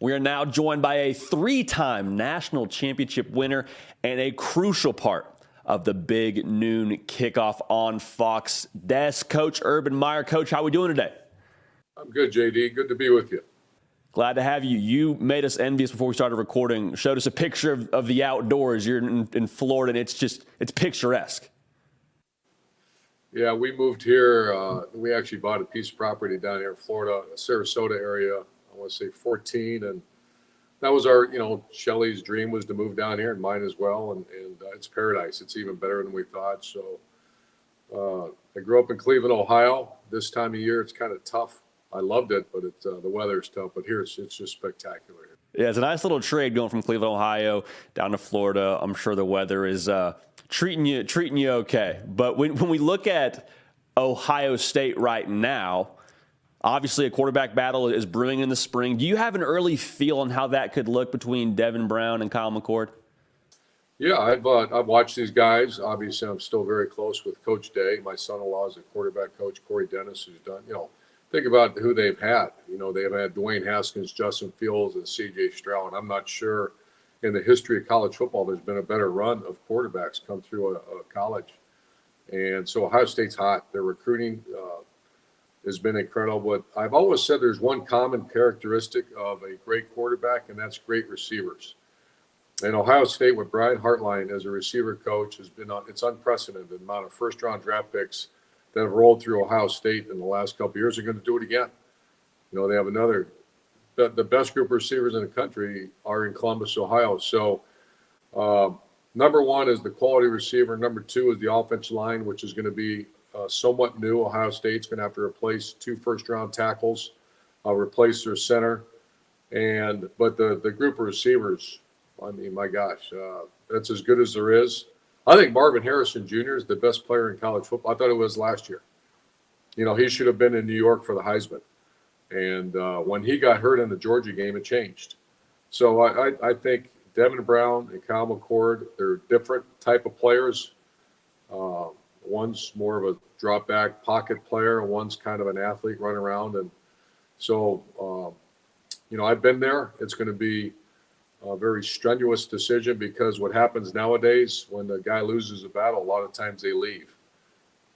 We are now joined by a three-time national championship winner and a crucial part of the big noon kickoff on Fox desk. Coach Urban Meyer. Coach, how are we doing today? I'm good, JD. Good to be with you. Glad to have you. You made us envious before we started recording. Showed us a picture of the outdoors. You're in Florida, and it's picturesque. Yeah, we moved here. We actually bought a piece of property down here in Florida, Sarasota area. I want to say 14, and that was our, Shelley's dream was to move down here, and mine as well. And it's paradise. It's even better than we thought. So I grew up in Cleveland, Ohio. This time of year, it's kind of tough. I loved it, but the weather's tough. But here, it's just spectacular. Yeah, it's a nice little trade going from Cleveland, Ohio, down to Florida. I'm sure the weather is treating you okay. But when we look at Ohio State right now, obviously a quarterback battle is brewing in the spring. Do you have an early feel on how that could look between Devin Brown and Kyle McCord? Yeah, I've watched these guys. Obviously, I'm still very close with Coach Day. My son-in-law is a quarterback coach, Corey Dennis, who's done, think about who they've had. They've had Dwayne Haskins, Justin Fields, and C.J. Stroud. I'm not sure in the history of college football there's been a better run of quarterbacks come through a college. And so Ohio State's hot. Their recruiting has been incredible. But I've always said there's one common characteristic of a great quarterback, and that's great receivers. And Ohio State with Brian Hartline as a receiver coach has been it's unprecedented the amount of first-round draft picks that have rolled through Ohio State in the last couple of years. Are going to do it again. They have the best group of receivers in the country are in Columbus, Ohio. So number one is the quality receiver. Number two is the offensive line, which is going to be somewhat new. Ohio State's going to have to replace 2 first-round tackles, replace their center. But the group of receivers, I mean, my gosh, that's as good as there is. I think Marvin Harrison Jr. is the best player in college football. I thought it was last year. He should have been in New York for the Heisman. And when he got hurt in the Georgia game, it changed. So I think Devin Brown and Kyle McCord, they're different type of players. One's more of a drop-back pocket player, and one's kind of an athlete running around. And so, I've been there. It's going to be a very strenuous decision because what happens nowadays when the guy loses a battle, a lot of times they leave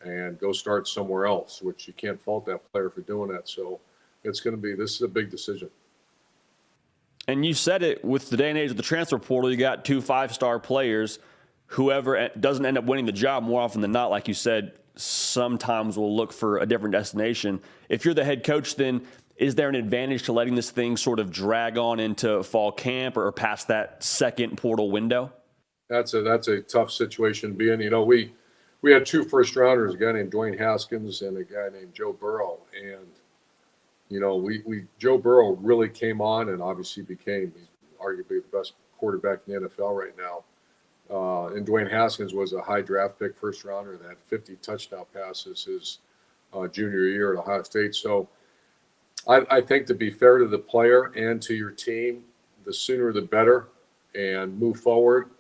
and go start somewhere else, which you can't fault that player for doing that. So this is a big decision. And you said it, with the day and age of the transfer portal, you got 2 5-star players. Whoever doesn't end up winning the job, more often than not, like you said, sometimes will look for a different destination. If you're the head coach, then is there an advantage to letting this thing sort of drag on into fall camp or past that second portal window? That's a tough situation to be in. We had 2 first-rounders, a guy named Dwayne Haskins and a guy named Joe Burrow. And, Joe Burrow really came on and obviously became arguably the best quarterback in the NFL right now. And Dwayne Haskins was a high draft pick first-rounder that had 50 touchdown passes his junior year at Ohio State. So I think to be fair to the player and to your team, the sooner the better, and move forward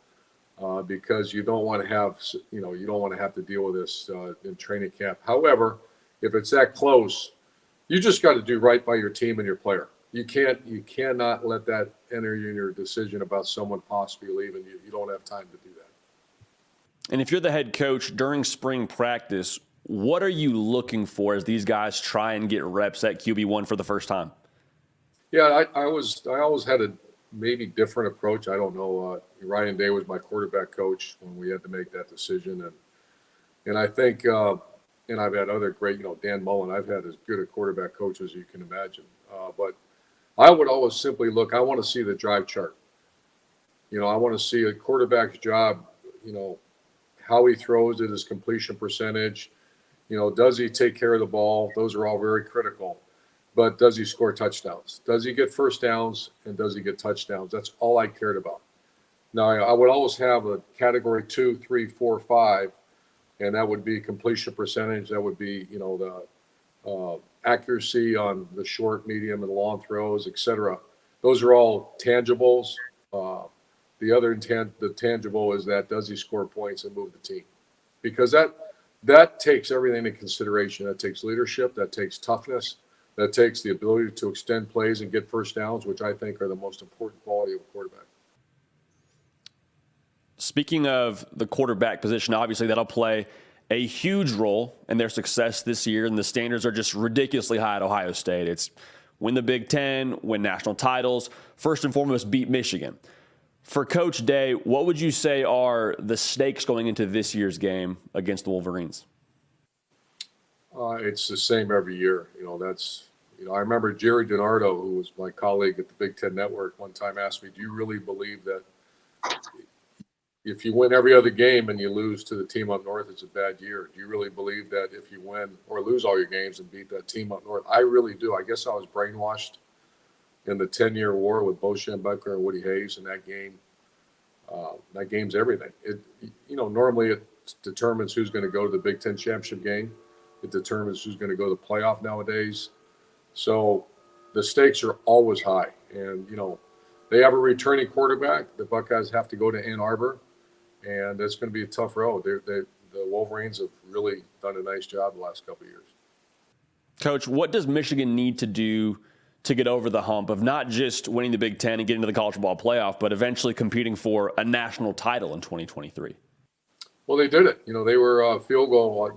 because you don't want to have to deal with this in training camp. However, if it's that close, you just got to do right by your team and your player. You cannot let that enter you in your decision about someone possibly leaving. You don't have time to do that. And if you're the head coach during spring practice, what are you looking for as these guys try and get reps at QB1 for the first time? Yeah, I always had a maybe different approach. I don't know. Ryan Day was my quarterback coach when we had to make that decision, and I think and I've had other great, Dan Mullen. I've had as good a quarterback coach as you can imagine. But I would always simply look. I want to see the drive chart. I want to see a quarterback's job. How he throws it, his completion percentage. Does he take care of the ball? Those are all very critical. But does he score touchdowns? Does he get first downs? And does he get touchdowns? That's all I cared about. Now, I would always have a category 2, 3, 4, 5, and that would be completion percentage. That would be, the accuracy on the short, medium, and long throws, etc. Those are all tangibles. The tangible is that does he score points and move the team? Because that takes everything into consideration. That takes leadership. That takes toughness. that takes the ability to extend plays and get first downs, which I think are the most important quality of a quarterback. Speaking of the quarterback position, obviously that'll play a huge role in their success this year, and the standards are just ridiculously high at Ohio State. It's win the Big Ten, win national titles, first and foremost beat Michigan. For Coach Day, what would you say are the stakes going into this year's game against the Wolverines? It's the same every year. I remember Jerry DiNardo, who was my colleague at the Big Ten Network, one time asked me, do you really believe that if you win every other game and you lose to the team up north, it's a bad year? Do you really believe that if you win or lose all your games and beat that team up north? I really do. I guess I was brainwashed in the 10-year war with Bo Schembechler and Woody Hayes in that game. That game's everything. Normally it determines who's going to go to the Big Ten championship game. It determines who's going to go to the playoff nowadays. So the stakes are always high. And, they have a returning quarterback. The Buckeyes have to go to Ann Arbor, and it's going to be a tough road. The Wolverines have really done a nice job the last couple of years. Coach, what does Michigan need to do to get over the hump of not just winning the Big Ten and getting to the college football playoff, but eventually competing for a national title in 2023? Well, they did it. They were field goal.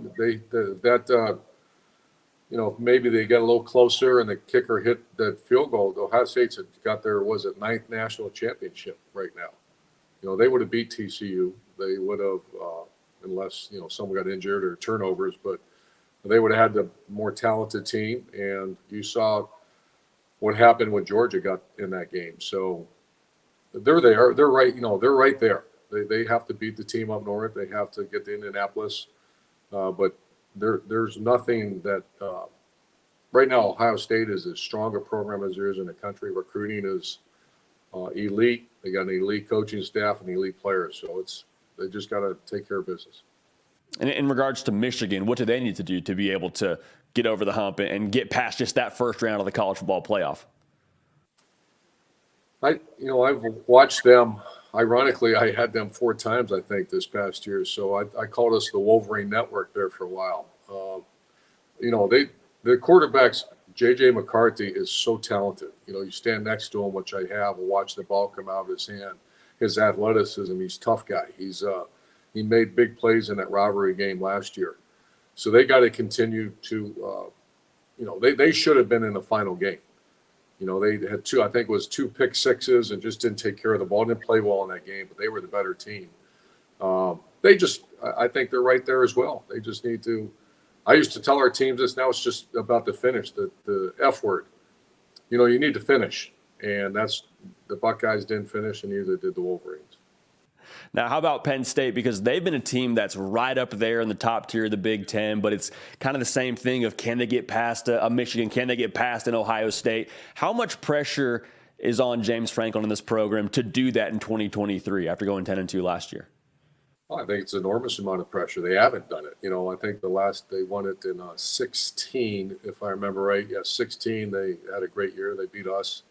Maybe they got a little closer and the kicker hit that field goal. Ohio State's got their, ninth national championship right now. They would have beat TCU. They would have, unless, someone got injured or turnovers, but they would have had the more talented team. And you saw what happened when Georgia got in that game. So they're there. They're right. They're right there. They have to beat the team up north. They have to get to Indianapolis. But there's nothing that right now Ohio State is as strong a program as there is in the country. Recruiting is elite. They got an elite coaching staff and elite players. So they just got to take care of business. And in regards to Michigan, what do they need to do to be able to get over the hump and get past just that first round of the college football playoff? I've watched them. Ironically, I had them 4 times, I think, this past year. So I called us the Wolverine Network there for a while. The quarterbacks, J.J. McCarthy is so talented. You stand next to him, which I have, and watch the ball come out of his hand. His athleticism, he's a tough guy. He made big plays in that rivalry game last year. So they got to continue to, they should have been in the final game. They had 2 pick sixes and just didn't take care of the ball. Didn't play well in that game, but they were the better team. I think they're right there as well. They just need to. I used to tell our teams this. Now it's just about the finish, the F word. You need to finish, and that's the Buckeyes didn't finish, and neither did the Wolverines. Now, how about Penn State? Because they've been a team that's right up there in the top tier of the Big Ten, but it's kind of the same thing of can they get past a Michigan? Can they get past an Ohio State? How much pressure is on James Franklin in this program to do that in 2023 after going 10-2 last year? Well, I think it's an enormous amount of pressure. They haven't done it. I think they won it in 16, if I remember right. Yeah, 16, they had a great year. They beat us.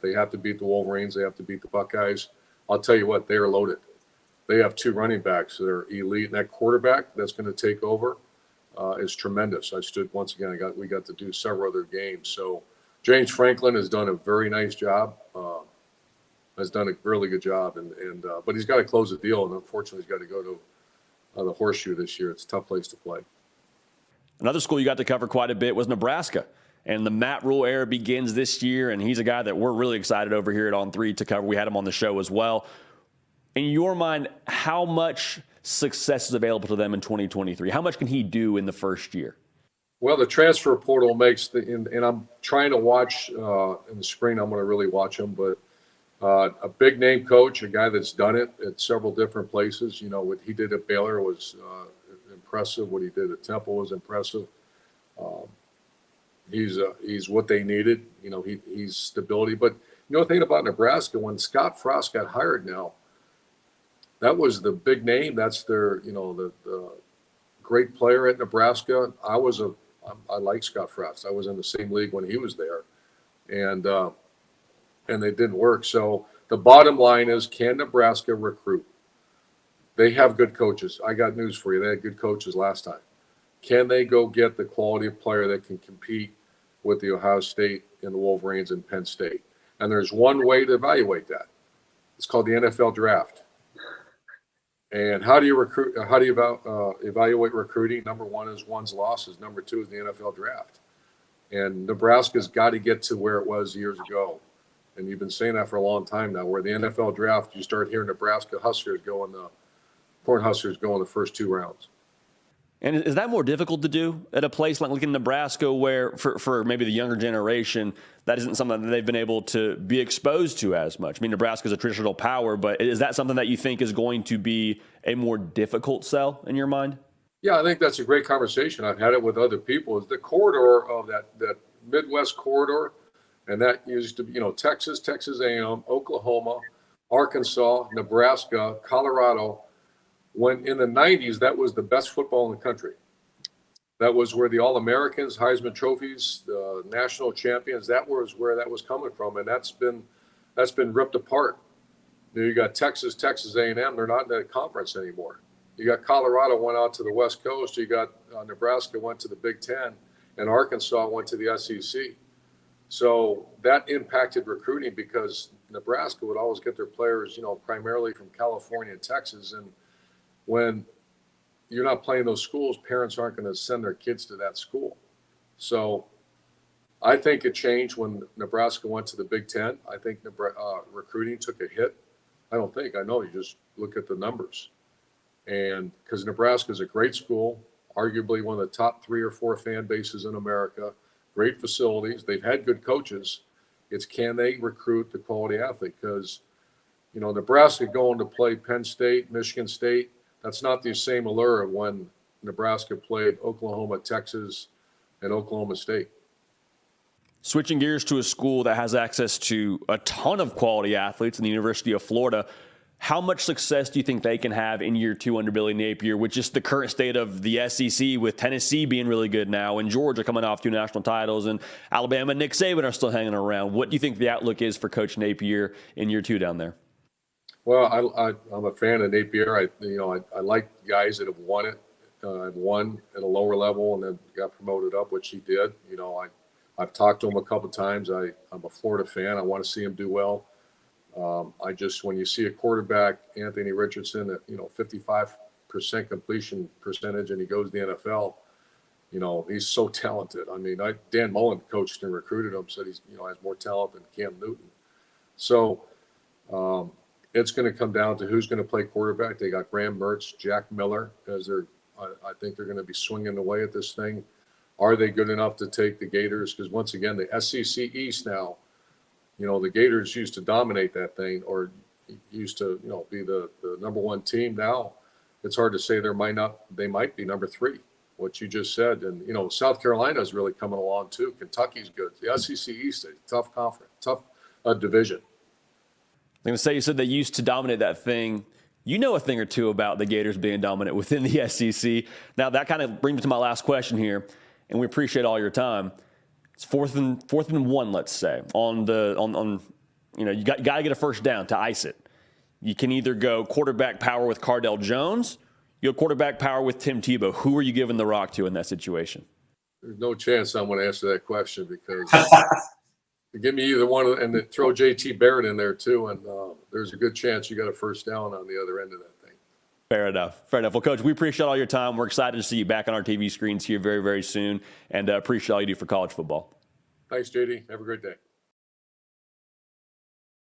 They have to beat the Wolverines. They have to beat the Buckeyes. I'll tell you what, they are loaded. They have 2 running backs that are elite, and that quarterback that's going to take over is tremendous. We got to do several other games. So James Franklin has done a very nice job, has done a really good job, but he's got to close the deal, and unfortunately he's got to go to the Horseshoe this year. It's a tough place to play. Another school you got to cover quite a bit was Nebraska. And the Matt Rhule era begins this year, and he's a guy that we're really excited over here at On 3 to cover. We had him on the show as well. In your mind, how much success is available to them in 2023? How much can he do in the first year? Well, the transfer portal makes and I'm trying to watch in the spring. I'm going to really watch him, but a big name coach, a guy that's done it at several different places. What he did at Baylor was impressive. What he did at Temple was impressive. He's what they needed. He's stability. But the thing about Nebraska, when Scott Frost got hired now, that was the big name. That's their, the great player at Nebraska. I like Scott Frost. I was in the same league when he was there, and they didn't work. So the bottom line is, can Nebraska recruit? They have good coaches. I got news for you. They had good coaches last time. Can they go get the quality of player that can compete with the Ohio State and the Wolverines and Penn State. And there's one way to evaluate that. It's called the NFL draft. And how do you recruit? How do you evaluate recruiting? Number one is one's losses. Number two is the NFL draft. And Nebraska's got to get to where it was years ago. And you've been saying that for a long time now, where the NFL draft, you start hearing Nebraska Huskers go in the Cornhuskers go in the first 2 rounds. And is that more difficult to do at a place like in Nebraska where for maybe the younger generation, that isn't something that they've been able to be exposed to as much? I mean, Nebraska is a traditional power, but is that something that you think is going to be a more difficult sell in your mind? Yeah, I think that's a great conversation. I've had it with other people. Is the corridor of that Midwest corridor, and that used to be, Texas, Texas A&M, Oklahoma, Arkansas, Nebraska, Colorado. When in the 90s, that was the best football in the country. That was where the All-Americans, Heisman trophies, the national champions, that was where that was coming from, and that's been ripped apart. You got Texas A&M, they're not in that conference anymore. You got Colorado went out to the West Coast. You got Nebraska went to the Big Ten, and Arkansas went to the SEC. So that impacted recruiting because Nebraska would always get their players, primarily from California and Texas. And when you're not playing those schools, parents aren't going to send their kids to that school. So I think it changed when Nebraska went to the Big Ten. I think recruiting took a hit. I know. You just look at the numbers. And because Nebraska is a great school, arguably one of the top 3 or 4 fan bases in America, great facilities. They've had good coaches. It's can they recruit the quality athlete? Because, Nebraska going to play Penn State, Michigan State, that's not the same allure of when Nebraska played Oklahoma, Texas, and Oklahoma State. Switching gears to a school that has access to a ton of quality athletes in the University of Florida, how much success do you think they can have in year 2 under Billy Napier with just the current state of the SEC, with Tennessee being really good now and Georgia coming off 2 national titles and Alabama and Nick Saban are still hanging around? What do you think the outlook is for Coach Napier in year 2 down there? Well, I'm a fan of Napier. I like guys that have won it. I've won at a lower level and then got promoted up, which he did. I've talked to him a couple of times. I'm a Florida fan. I want to see him do well. When you see a quarterback, Anthony Richardson, at 55% completion percentage, and he goes to the NFL, he's so talented. I mean, Dan Mullen coached and recruited him, said he's has more talent than Cam Newton. So it's going to come down to who's going to play quarterback. They got Graham Mertz, Jack Miller, as I think they're going to be swinging away at this thing. Are they good enough to take the Gators? Because once again, the SEC East now. The Gators used to dominate that thing, or used to, be the number 1 team. Now it's hard to say they might be number 3, what you just said. And, South Carolina is really coming along too. Kentucky's good. The SEC East, a tough conference, tough division. I'm going to say you said they used to dominate that thing. You know a thing or two about the Gators being dominant within the SEC. Now that kind of brings me to my last question here, and we appreciate all your time. It's fourth and 1, let's say, you got to get a first down to ice it. You can either go quarterback power with Cardell Jones, you go quarterback power with Tim Tebow. Who are you giving the rock to in that situation? There's no chance I'm going to answer that question because give me either one and throw JT Barrett in there too, and there's a good chance you got a first down on the other end of that thing. Fair enough. Well, Coach, we appreciate all your time. We're excited to see you back on our TV screens here very, very soon, and appreciate all you do for college football. Thanks, JD. Have a great day.